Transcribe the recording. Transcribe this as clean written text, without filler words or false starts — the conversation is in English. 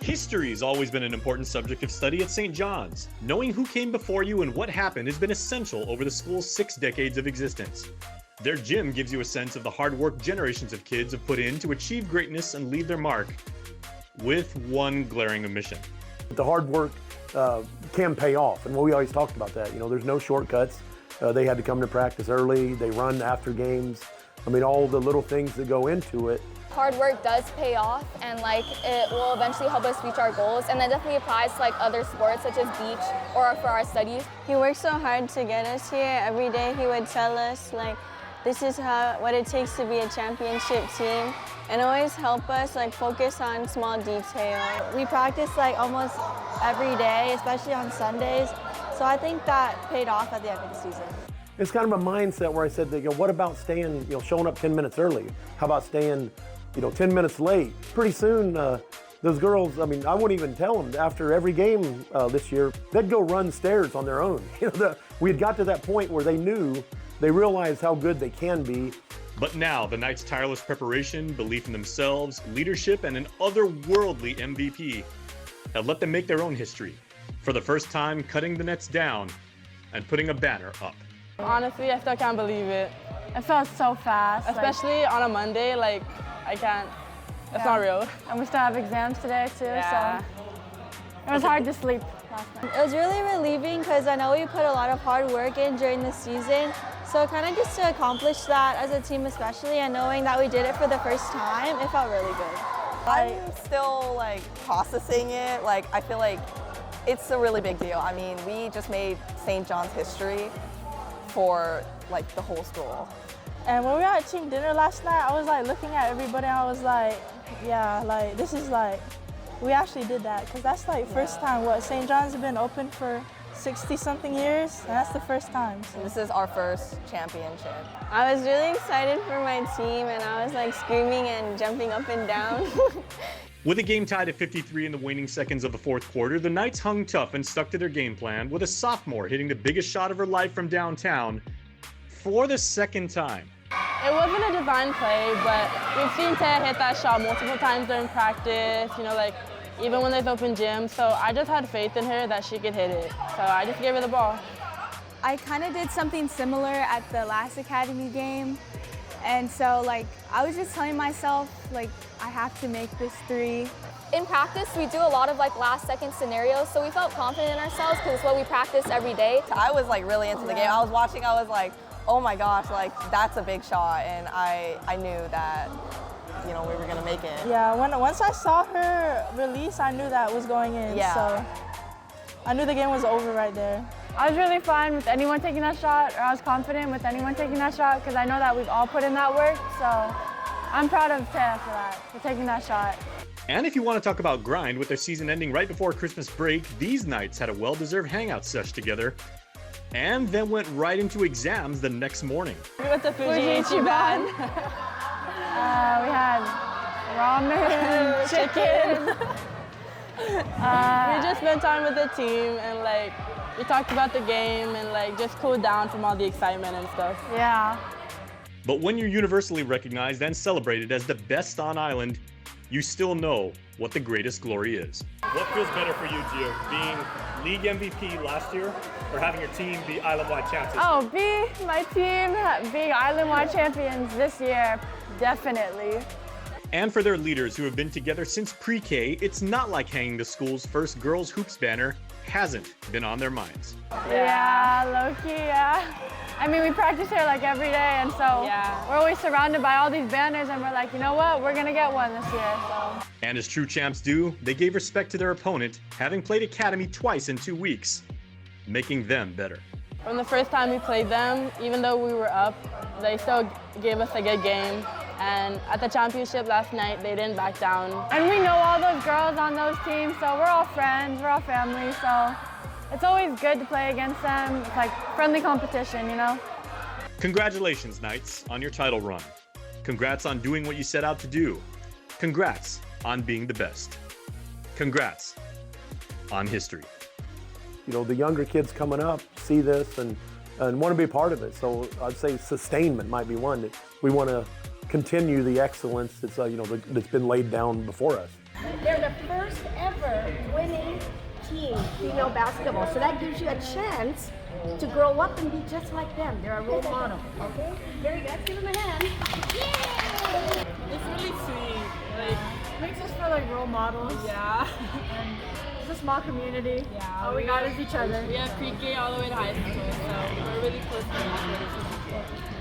History's always been an important subject of study at St. John's. Knowing who came before you and what happened has been essential over the school's 6 decades of existence. Their gym gives you a sense of the hard work generations of kids have put in to achieve greatness and leave their mark, with one glaring omission. The hard work can pay off, and we always talked about that. You know, there's no shortcuts. They had to come to practice early, they run after games. I mean, all the little things that go into it. Hard work does pay off, and it will eventually help us reach our goals, and that definitely applies to other sports such as beach or for our studies. He worked so hard to get us here. Every day he would tell us this is what it takes to be a championship team, and always help us focus on small detail. We practice almost every day, especially on Sundays, so I think that paid off at the end of the season. It's kind of a mindset where I said that, what about staying, showing up 10 minutes early? How about staying 10 minutes late? Pretty soon, those girls, I wouldn't even tell them. After every game this year, they'd go run stairs on their own. We had got to that point where they realized how good they can be. But now, the Knights' tireless preparation, belief in themselves, leadership, and an otherworldly MVP have let them make their own history. For the first time, cutting the nets down and putting a banner up. Honestly, I still can't believe it. It felt so fast. Especially on a Monday, I can't, it's not real. And we still have exams today too, Yeah. so it was hard to sleep last night. It was really relieving because I know we put a lot of hard work in during the season. So kind of just to accomplish that as a team especially, and knowing that we did it for the first time, it felt really good. I'm still processing it. I feel like it's a really big deal. We just made St. John's history for the whole school. And when we were at team dinner last night, I was looking at everybody and I was yeah, this is we actually did that, because that's first time. St. John's have been open for 60-something years, and that's the first time. So. This is our first championship. I was really excited for my team, and I was screaming and jumping up and down. With a game tied at 53 in the waning seconds of the fourth quarter, the Knights hung tough and stuck to their game plan, with a sophomore hitting the biggest shot of her life from downtown for the second time. It wasn't a design play, but we've seen Taya hit that shot multiple times during practice, even when there's open gym. So I just had faith in her that she could hit it. So I just gave her the ball. I kind of did something similar at the last academy game. And so I was just telling myself I have to make this 3. In practice, we do a lot of last-second scenarios, so we felt confident in ourselves because it's what we practice every day. I was really into the game. I was watching, I was oh my gosh, that's a big shot, and I knew that we were gonna make it. Yeah, once I saw her release, I knew that was going in. Yeah. So I knew the game was over right there. I was really fine with anyone taking that shot, or I was confident with anyone taking that shot, because I know that we've all put in that work, so I'm proud of Taya for that, for taking that shot. And if you want to talk about grind, with their season ending right before Christmas break, these Knights had a well-deserved hangout sesh together, and then went right into exams the next morning. We went to Fuji Ichiban. We had ramen, chicken. We just spent time with the team, and we talked about the game and just cooled down from all the excitement and stuff. Yeah. But when you're universally recognized and celebrated as the best on island, you still know what the greatest glory is. What feels better for you, Gio, being league MVP last year or having your team be island-wide champions? Oh, my team being island-wide champions this year, definitely. And for their leaders who have been together since pre-K, it's not like hanging the school's first girls hoops banner hasn't been on their minds. Yeah, low-key, yeah. We practice here every day, and so we're always surrounded by all these banners, and we're you know what, we're gonna get one this year, so. And as true champs do, they gave respect to their opponent, having played Academy twice in 2 weeks, making them better. From the first time we played them, even though we were up, they still gave us a good game. And at the championship last night, they didn't back down. And we know all those girls on those teams, so we're all friends, we're all family, so it's always good to play against them. It's friendly competition, Congratulations, Knights, on your title run. Congrats on doing what you set out to do. Congrats on being the best. Congrats on history. The younger kids coming up see this and want to be a part of it. So I'd say sustainment might be one. We want to continue the excellence that's that's been laid down before us. They're the first ever ever winning team, female basketball. So that gives you a chance to grow up and be just like them. They're a role model. Okay? Very good. Give them a hand. It's really sweet. Like, Makes us feel like role models. yeah. And it's a small community. Yeah. All we got is each other. We have pre-K all the way to high school, so we're really close to each other.